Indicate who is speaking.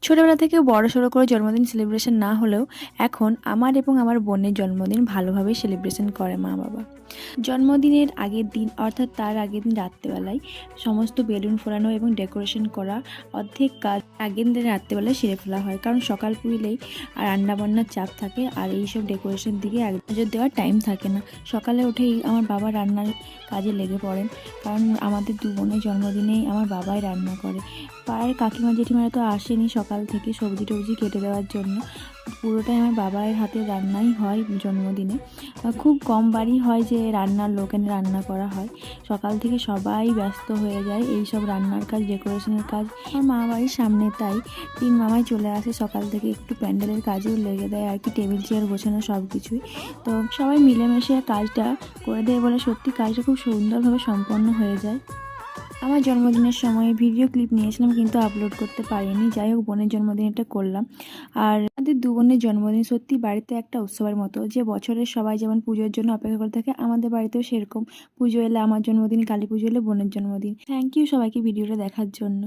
Speaker 1: ছোটবেলা থেকে বড়সড় করে জন্মদিন সেলিব্রেশন না হলেও এখন আমার এবং আমার বোনের জন্মদিন ভালোভাবেই সেলিব্রেশন করে মা বাবা। জন্মদিনের আগের দিন অর্থাৎ তার আগের দিন রাত্রেবেলায় সমস্ত বেলুন ফোলানো এবং ডেকোরেশন করা অর্ধেক কাজ আগের দিন রাত্রেবেলায় সেরে ফেলা হয়, কারণ সকাল পুরিলেই আর রান্নাবান্নার চাপ থাকে আর এইসব ডেকোরেশন দিকে এক নজর দেওয়ার টাইম থাকে না। সকালে উঠেই আমার বাবা রান্নার কাজে লেগে পড়েন, কারণ আমাদের দু বোনের জন্মদিনেই আমার বাবাই রান্না করে। পাড়ার কাকিমা জেঠিমারা তো আসেনি সকাল থেকে সবজি টবজি কেটে দেওয়ার জন্য, পুরোটাই আমার বাবার হাতে রান্নাই হয় জন্মদিনে। খুব কম বাড়ি হয় যে রান্নার লোক এনে রান্না করা হয়। সকাল থেকে সবাই ব্যস্ত হয়ে যায় এই সব রান্নার কাজ, ডেকোরেশনের কাজ। আমার মা বাড়ির সামনে, তাই তিন মামাই চলে আসে সকাল থেকে, একটু প্যান্ডেলের কাজেও লেগে দেয় আর কি, টেবিল চেয়ার গোছানো সব কিছুই। তো সবাই মিলেমিশে কাজটা করে দেয় বলে সত্যি কাজটা খুব সুন্দরভাবে সম্পন্ন হয়ে যায়। আমার জন্মদিনের সময় ভিডিও ক্লিপ নিয়েছিলাম কিন্তু আপলোড করতে পারিনি। যাই হোক, বোনের জন্মদিনটা করলাম। আর আমাদের দু বোনের জন্মদিন সত্যি বাড়িতে একটা উৎসবের মতো, যে বছরের সবাই যেমন পুজোর জন্য অপেক্ষা করে থাকে, আমাদের বাড়িতেও সেরকম। পুজো এলে আমার জন্মদিন, কালী পুজো এলে বোনের জন্মদিন। থ্যাংক ইউ সবাইকে ভিডিওটা দেখার জন্য।